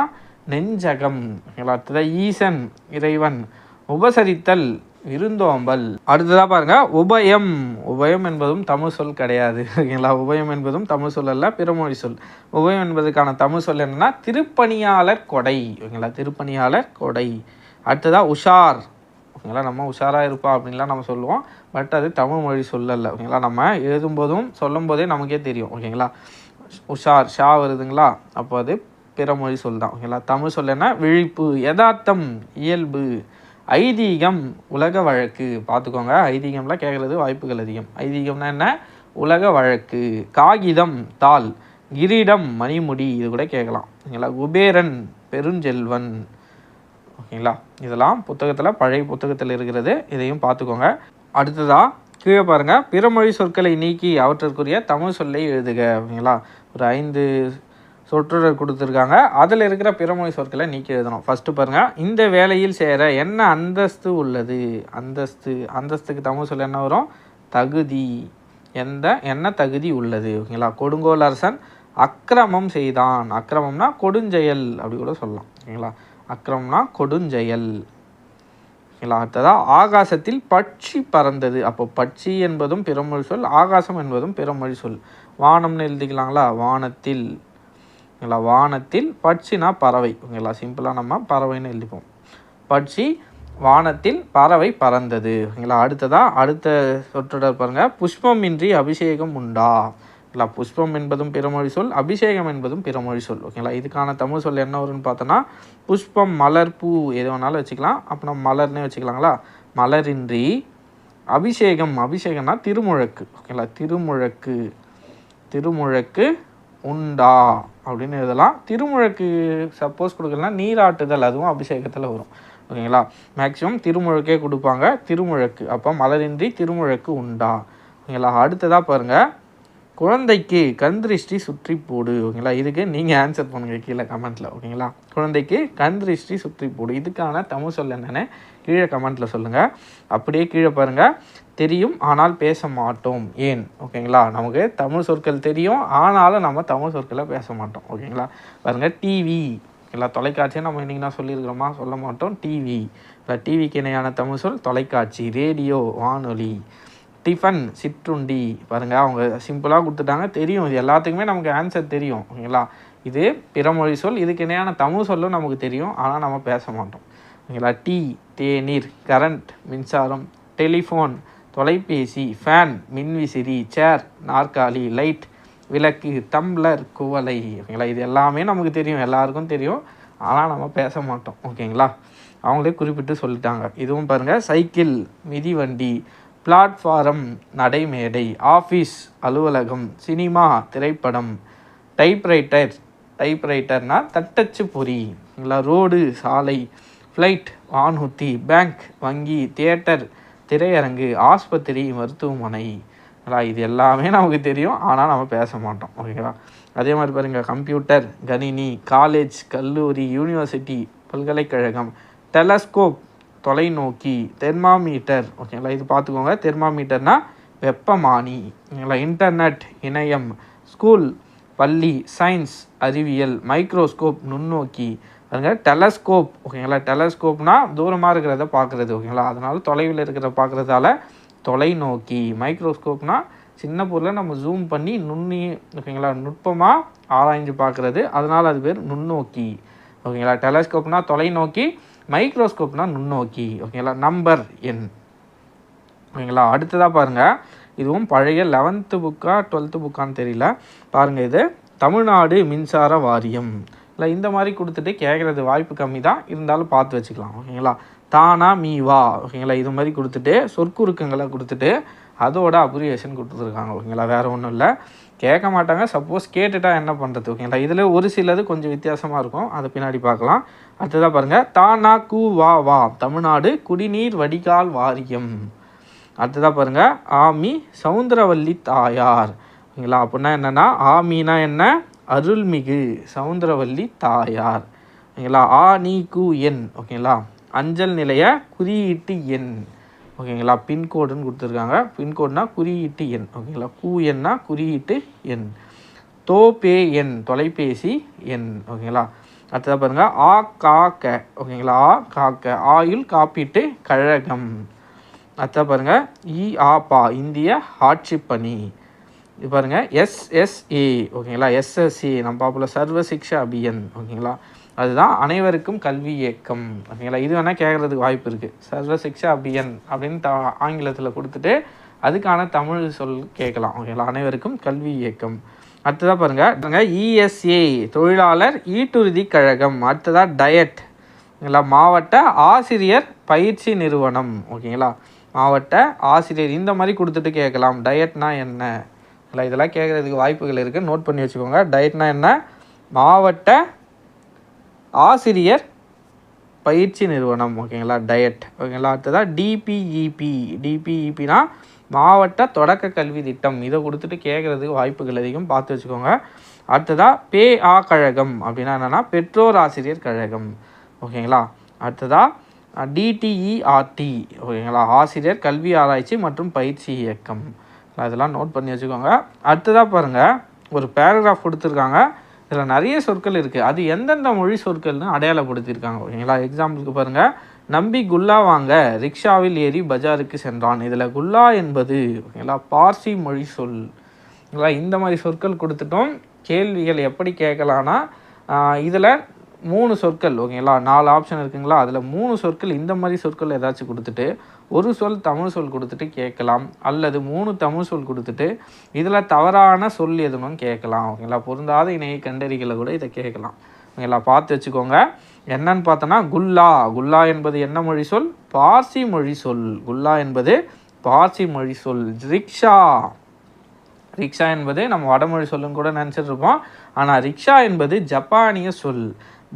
நெஞ்சகம். ஓகேங்களா, அடுத்ததாக ஈசன் இறைவன், உபசரித்தல் விருந்தோம்பல். அடுத்ததாக பாருங்கள் உபயம். உபயம் என்பதும் தமிழ் சொல் கிடையாது. ஓகேங்களா, உபயம் என்பதும் தமிழ் சொல் அல்ல, பிறமொழி சொல். உபயம் என்பதற்கான தமிழ் சொல் என்னென்னா திருப்பணியாளர் கொடை. ஓகேங்களா, திருப்பணியாளர் கொடை. அடுத்ததாக உஷார். ஓகேங்களா, நம்ம உஷாராக இருப்பா அப்படின்லாம் நம்ம சொல்லுவோம். பட் அது தமிழ் மொழி சொல்லலை. ஓகேங்களா, நம்ம எழுதும்போதும் சொல்லும் போதே நமக்கே தெரியும். ஓகேங்களா, உஷார் ஷா வருதுங்களா, அப்போ அது பிறமொழி சொல் தான். ஓகேங்களா, தமிழ் சொல் என்ன விழிப்பு, யதார்த்தம் இயல்பு, ஐதீகம் உலக வழக்கு. பார்த்துக்கோங்க, ஐதீகம்லாம் கேட்குறது வாய்ப்புகள் அதிகம். ஐதீகம்னா என்ன, உலக வழக்கு. காகிதம் தாள், கிரீடம் மணிமுடி. இது கூட கேட்கலாம். ஓகேங்களா, குபேரன் பெருஞ்செல்வன். ஓகேங்களா, இதெல்லாம் புத்தகத்தில் பழைய புத்தகத்தில் இருக்கிறது, இதையும் பார்த்துக்கோங்க. அடுத்ததாக கீழே பாருங்கள் பிறமொழி சொற்களை நீக்கி அவற்றிற்குரிய தமிழ் சொல்லை எழுதுக. ஓகேங்களா, ஒரு 5 சொற்றொடர் கொடுத்துருக்காங்க. அதில் இருக்கிற பிறமொழி சொற்களை நீக்கி எழுதணும். ஃபஸ்ட்டு பாருங்கள், இந்த வேலையில் சேர என்ன அந்தஸ்து உள்ளது. அந்தஸ்து, அந்தஸ்துக்கு தமிழ் சொல் என்ன வரும், தகுதி. என்ன தகுதி உள்ளது. ஓகேங்களா, கொடுங்கோல் அரசன் அக்கிரமம் செய்தான். அக்கிரமம்னா கொடுஞ்செயல் அப்படி கூட சொல்லலாம். ஓகேங்களா, அக்கிரமம்னா கொடுஞ்செயல். ஓகேங்களா, அடுத்ததாக ஆகாசத்தில் பட்சி பறந்தது. அப்போ பட்சி என்பதும் பிறமொழி சொல், ஆகாசம் என்பதும் பிறமொழி சொல். வானம்னு எழுதிக்கலாங்களா, வானத்தில். ஓகேங்களா, வானத்தில். பட்சினா பறவை. ஓகேங்களா, சிம்பிளாக நம்ம பறவைன்னு எழுதிப்போம். பட்சி வானத்தில் பறவை பறந்தது. ஓகேங்களா, அடுத்த சொற்றொடர் பாருங்கள், புஷ்பமின்றி அபிஷேகம் உண்டா. ஓகேங்களா, புஷ்பம் என்பதும் பிறமொழி சொல், அபிஷேகம் என்பதும் பிறமொழி சொல். ஓகேங்களா, இதுக்கான தமிழ் சொல் என்ன வரும்னு பார்த்தோன்னா புஷ்பம், மலர், பூ எது வேணாலும் வச்சுக்கலாம். அப்போ நம்ம மலர்னே வச்சுக்கலாங்களா. மலரின்றி அபிஷேகம். அபிஷேகம்னா திருமுழக்கு. ஓகேங்களா, திருமுழக்கு உண்டா அப்படின்னு எழுதலாம். திருமுழக்கு சப்போஸ் கொடுக்கலன்னா நீராட்டுதல், அதுவும் அபிஷேகத்தில் வரும். ஓகேங்களா, மேக்ஸிமம் திருமுழக்கே கொடுப்பாங்க. திருமுழக்கு, அப்போ மலரின்றி திருமுழக்கு உண்டா. ஓகேங்களா, அடுத்ததாக பாருங்கள், குழந்தைக்கு கண் திருஷ்டி சுற்றி போடு. ஓகேங்களா, இதுக்கு நீங்கள் ஆன்சர் பண்ணுங்கள் கீழே கமெண்ட்டில். ஓகேங்களா, குழந்தைக்கு கண் திருஷ்டி சுற்றி போடு, இதுக்கான தமிழ் சொல் என்னென்னு கீழே கமெண்ட்டில் சொல்லுங்கள். அப்படியே கீழே பாருங்கள், தெரியும் ஆனால் பேச மாட்டோம் ஏன். ஓகேங்களா, நமக்கு தமிழ் சொற்கள் தெரியும், ஆனாலும் நம்ம தமிழ் சொற்களை பேச மாட்டோம். ஓகேங்களா, பாருங்கள் டிவி. ஓகேங்களா, தொலைக்காட்சியை நம்ம இன்றைக்கி நான் சொல்லியிருக்கிறோமா, சொல்ல மாட்டோம். டிவி. இல்லை, டிவிக்கு இணையான தமிழ் சொல் தொலைக்காட்சி. ரேடியோ வானொலி. டிஃபன் சிற்றுண்டி. பாருங்கள், அவங்க சிம்பிளாக கொடுத்துட்டாங்க, தெரியும். இது எல்லாத்துக்குமே நமக்கு ஆன்சர் தெரியும். ஓகேங்களா, இது பிறமொழி சொல், இதுக்கு இணையான தமிழ் சொல்லும் நமக்கு தெரியும், ஆனால் நம்ம பேச மாட்டோம். ஓகேங்களா, டீ தேநீர், கரண்ட் மின்சாரம், டெலிஃபோன் தொலைபேசி, ஃபேன் மின்விசிறி, சேர் நாற்காலி, லைட் விளக்கு, டம்ளர் குவளை. ஓகேங்களா, இது எல்லாமே நமக்கு தெரியும், எல்லாருக்கும் தெரியும், ஆனால் நம்ம பேச மாட்டோம். ஓகேங்களா, அவங்களே குறிப்பிட்டு சொல்லிட்டாங்க. இதுவும் பாருங்கள், சைக்கிள் மிதிவண்டி, பிளாட்ஃபாரம் நடைமேடை, ஆஃபீஸ் அலுவலகம், சினிமா திரைப்படம், டைப்ரைட்டர்னா தட்டச்சு பொறி, இல்லை ரோடு சாலை, ஃப்ளைட் வானூர்தி, பேங்க் வங்கி, தியேட்டர் திரையரங்கு, ஆஸ்பத்திரி மருத்துவமனை. இது எல்லாமே நமக்கு தெரியும், ஆனால் நம்ம பேச மாட்டோம். ஓகேவா, அதே மாதிரி பாருங்கள், கம்ப்யூட்டர் கணினி, காலேஜ் கல்லூரி, யூனிவர்சிட்டி பல்கலைக்கழகம், டெலஸ்கோப் தொலைநோக்கி, தெர்மாமீட்டர். ஓகேங்களா, இது பார்த்துக்கோங்க, தெர்மாமீட்டர்னால் வெப்பமானி. ஓகேங்களா, இன்டர்நெட் இணையம், ஸ்கூல் பள்ளி, சயின்ஸ் அறிவியல், மைக்ரோஸ்கோப் நுண்ணோக்கி. அதுங்க டெலஸ்கோப். ஓகேங்களா, டெலஸ்கோப்னால் தூரமாக இருக்கிறத பார்க்குறது. ஓகேங்களா, அதனால் தொலைவில் இருக்கிறத பார்க்குறதால தொலைநோக்கி. மைக்ரோஸ்கோப்னால் சின்ன பொருளை நம்ம ஜூம் பண்ணி ஓகேங்களா நுட்பமாக ஆராய்ஞ்சு பார்க்குறது, அதனால் அது பேர் நுண்ணோக்கி. ஓகேங்களா, டெலஸ்கோப்னால் தொலைநோக்கி, மைக்ரோஸ்கோப்னால் நுண்ணோக்கி. ஓகேங்களா, நம்பர் எண். ஓகேங்களா, அடுத்ததாக பாருங்கள், இதுவும் பழைய 11th புக்கா 12th புக்கான்னு தெரியல. பாருங்கள், இது தமிழ்நாடு மின்சார வாரியம். இல்லை இந்த மாதிரி கொடுத்துட்டு கேட்குறது வாய்ப்பு கம்மி தான், இருந்தாலும் பார்த்து வச்சுக்கலாம். ஓகேங்களா, தானா மீவா. ஓகேங்களா, இது மாதிரி கொடுத்துட்டு சொற்குறுக்கங்களை கொடுத்துட்டு அதோட அப்ரிவேஷன் கொடுத்துருக்காங்க. ஓகேங்களா, வேறு ஒன்றும் இல்லை, கேட்க மாட்டாங்க. சப்போஸ் கேட்டுட்டா என்ன பண்ணுறது. ஓகேங்களா, இதில் ஒரு சிலது கொஞ்சம் வித்தியாசமாக இருக்கும், அதை பின்னாடி பார்க்கலாம். அடுத்ததாக பாருங்கள், தானா கூ வா வா தமிழ்நாடு குடிநீர் வடிகால் வாரியம். அடுத்ததாக பாருங்கள், ஆமி சவுந்தரவல்லி தாயார். ஓகேங்களா, அப்படின்னா என்னென்னா, ஆமினா என்ன, அருள்மிகு சவுந்தரவல்லி தாயார். ஓகேங்களா, ஆ நீ கு எண். ஓகேங்களா, அஞ்சல் நிலைய குறியீட்டு எண். ஓகேங்களா, பின்கோடுன்னு கொடுத்துருக்காங்க. பின்கோடுனா குறியீட்டு எண். ஓகேங்களா, கு எண்ணா குறியீட்டு எண். தோபே எண் தொலைபேசி எண். ஓகேங்களா, அடுத்ததாக பாருங்கள், ஆ காக்க. ஓகேங்களா, ஆ காக்க ஆயுள் காப்பீட்டு கழகம். அடுத்ததாக பாருங்கள், இ ஆ பா இந்திய ஆட்சிப்பணி. இது பாருங்கள், எஸ்எஸ்ஏ. ஓகேங்களா, எஸ்எஸ்ஏ நம்ம பார்ப்போம், சர்வ சிக்ஷா அபியன். ஓகேங்களா, அதுதான் அனைவருக்கும் கல்வி இயக்கம். ஓகேங்களா, இது வேணால் கேட்குறதுக்கு வாய்ப்பு இருக்குது. சர்வ சிக்ஷா அபியன் அப்படின்னு ஆங்கிலத்தில் கொடுத்துட்டு அதுக்கான தமிழ் சொல் கேட்கலாம். ஓகேங்களா, அனைவருக்கும் கல்வி இயக்கம். அடுத்ததாக பாருங்கள், இஎஸ்ஏ தொழிலாளர் ஈட்டுறுதி கழகம். அடுத்ததாக டயட். ஓகேங்களா, மாவட்ட ஆசிரியர் பயிற்சி நிறுவனம். ஓகேங்களா, மாவட்ட ஆசிரியர் இந்த மாதிரி கொடுத்துட்டு கேட்கலாம். டயட்னா என்ன, இல்லை இதெல்லாம் கேட்குறதுக்கு வாய்ப்புகள் இருக்குது, நோட் பண்ணி வச்சுக்கோங்க. டயட்னா என்ன, மாவட்ட ஆசிரியர் பயிற்சி நிறுவனம். ஓகேங்களா, டயட். ஓகேங்களா, அடுத்ததாக டிபிஇபி. டிபிஇபினா மாவட்ட தொடக்க கல்வி திட்டம். இதை கொடுத்துட்டு கேட்குறதுக்கு வாய்ப்புகள் அதிகம், பார்த்து வச்சுக்கோங்க. அடுத்ததாக PA கழகம் அப்படின்னா என்னென்னா பெற்றோர் ஆசிரியர் கழகம். ஓகேங்களா, அடுத்ததாக DTERT. ஓகேங்களா, ஆசிரியர் கல்வி ஆராய்ச்சி மற்றும் பயிற்சி இயக்கம். அதெல்லாம் நோட் பண்ணி வச்சுக்கோங்க. அடுத்ததாக பாருங்கள், ஒரு பேராகிராஃப் கொடுத்துருக்காங்க. இதில் நிறைய சொற்கள் இருக்குது, அது எந்தெந்த மொழி சொற்கள்னு அடையாளப்படுத்தியிருக்காங்க. ஓகேங்களா, எக்ஸாம்பிளுக்கு பாருங்கள், நம்பி குல்லா வாங்க ரிக்ஷாவில் ஏறி பஜாருக்கு சென்றான். இதில் குல்லா என்பது ஓகேங்களா பார்சி மொழி சொல். ஓகேங்களா, இந்த மாதிரி சொற்கள் கொடுத்துட்டோம். கேள்விகள் எப்படி கேட்கலான்னா, இதில் 3 சொற்கள். ஓகேங்களா, 4 ஆப்ஷன் இருக்குங்களா, அதில் 3 சொற்கள் இந்த மாதிரி சொற்கள் ஏதாச்சும் கொடுத்துட்டு ஒரு சொல் தமிழ் சொல் கொடுத்துட்டு கேட்கலாம், அல்லது 3 தமிழ் சொல் கொடுத்துட்டு இதில் தவறான சொல் எதுவும் கேட்கலாம். ஓகேங்களா, பொருந்தாத இணையை கண்டறிகளை கூட இதை கேட்கலாம். ஓகேங்களா, பார்த்து வச்சுக்கோங்க. என்னன்னு பார்த்தோன்னா, குல்லா. குல்லா என்பது என்ன மொழி சொல், பார்சி மொழி சொல். குல்லா என்பது பார்சி மொழி சொல். ரிக்ஷா. ரிக்ஷா என்பது நம்ம வடமொழி சொல்லுன்னு கூட நினச்சிட்டு இருப்போம், ஆனால் ரிக்ஷா என்பது ஜப்பானிய சொல்.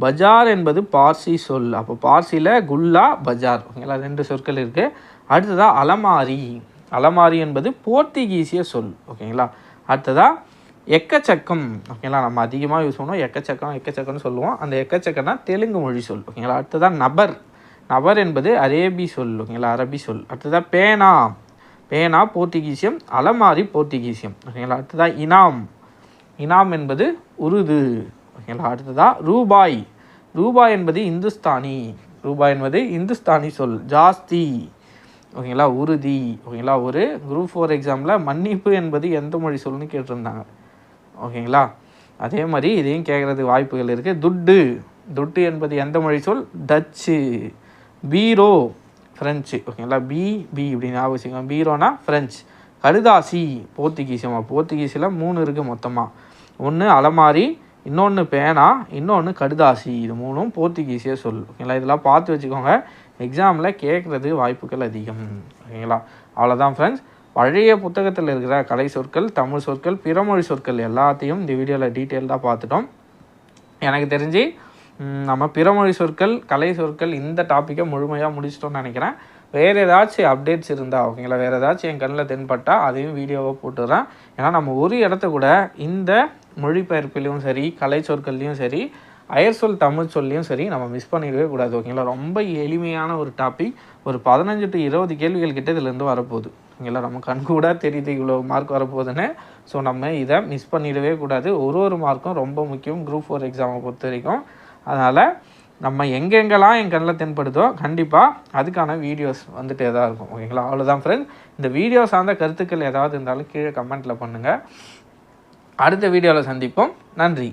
பஜார் என்பது பார்சி சொல். அப்போ பார்சியில் குல்லா பஜார். ஓகேங்களா, 2 சொற்கள் இருக்குது. அடுத்ததாக அலமாரி. அலமாரி என்பது போர்த்துகீசிய சொல். ஓகேங்களா, அடுத்ததாக எக்கச்சக்கம். ஓகேங்களா, நம்ம அதிகமாக யூஸ் பண்ணுவோம், எக்கச்சக்கம்னு சொல்லுவோம். அந்த எக்கச்சக்கம்னா தெலுங்கு மொழி சொல். ஓகேங்களா, அடுத்ததாக நபர். நபர் என்பது அரேபி சொல். ஓகேங்களா, அரபி சொல். அடுத்ததாக பேனா. பேனா போர்த்துகீசியம், அலமாரி போர்த்துகீசியம். ஓகேங்களா, அடுத்ததாக இனாம். இனாம் என்பது உருது. ஓகேங்களா, அடுத்ததாக ரூபாய். ரூபாய் என்பது இந்துஸ்தானி. ரூபாய் என்பது இந்துஸ்தானி சொல். ஜாஸ்தி. ஓகேங்களா, உறுதி. ஓகேங்களா, ஒரு குரூப் 4 எக்ஸாமில் மன்னிப்பு என்பது எந்த மொழி சொல்லுன்னு கேட்டிருந்தாங்க. ஓகேங்களா, அதே மாதிரி இதையும் கேட்குறதுக்கு வாய்ப்புகள் இருக்குது. துட்டு. துட்டு என்பது எந்த மொழி சொல், டச்சு. பீரோ ஃப்ரெஞ்சு. ஓகேங்களா, பி இப்படி ஞாபகம் வச்சுக்கோங்க, பீரோனா ஃப்ரெஞ்ச். கடுதாசி போர்த்துகீசியமா. போர்த்துகீஸில் 3 இருக்குது மொத்தமாக. ஒன்று அலமாரி, இன்னொன்று பேனா, இன்னொன்று கடுதாசி. இது 3ம் போர்த்துகீஸிய சொல். ஓகேங்களா, இதெல்லாம் பார்த்து வச்சுக்கோங்க. எக்ஸாமில் கேட்குறது வாய்ப்புகள் அதிகம். ஓகேங்களா, அவ்வளோதான் ஃப்ரெண்ட்ஸ். பழைய புத்தகத்தில் இருக்கிற கலை சொற்கள், தமிழ் சொற்கள், பிறமொழி சொற்கள் எல்லாத்தையும் இந்த வீடியோவில் டீட்டெயில்டாக பார்த்துட்டோம். எனக்கு தெரிஞ்சு நம்ம பிறமொழி சொற்கள், கலை சொற்கள் இந்த டாப்பிக்கை முழுமையாக முடிச்சிட்டோம்னு நினைக்கிறேன். வேறு ஏதாச்சும் அப்டேட்ஸ் இருந்தால் ஓகேங்களா, வேறு ஏதாச்சும் என் கண்ணில் தென்பட்டால் அதையும் வீடியோவாக போட்டுடுறேன். ஏன்னா நம்ம ஒரு இடத்த கூட இந்த மொழிபெயர்ப்பிலையும் சரி, கலை சொற்கள்லையும் சரி, அயர் சொல் தமிழ் சொல்லையும் சரி நம்ம மிஸ் பண்ணிடவே கூடாது. ஓகேங்களா, ரொம்ப எளிமையான ஒரு டாபிக். ஒரு 15 to 20 கேள்விகள் கிட்ட இதுலேருந்து வரப்போகுது. ஓகேங்களா, நம்ம கண் கூட தெரியுது இவ்வளோ மார்க் வரப்போகுதுன்னு. ஸோ நம்ம இதை மிஸ் பண்ணிடவே கூடாது. ஒரு மார்க்கும் ரொம்ப முக்கியம் குரூப் 4 எக்ஸாமை பொறுத்த வரைக்கும். அதனால் நம்ம எங்கெங்கெல்லாம் என் கண்ணில் தென்படுதோ கண்டிப்பாக அதுக்கான வீடியோஸ் வந்துட்டே தான் இருக்கும். ஓகேங்களா, அவ்வளோதான் ஃப்ரெண்ட்ஸ். இந்த வீடியோ சார்ந்த கருத்துக்கள் ஏதாவது இருந்தாலும் கீழே கமெண்ட்டில் பண்ணுங்கள். அடுத்த வீடியோவில் சந்திப்போம். நன்றி.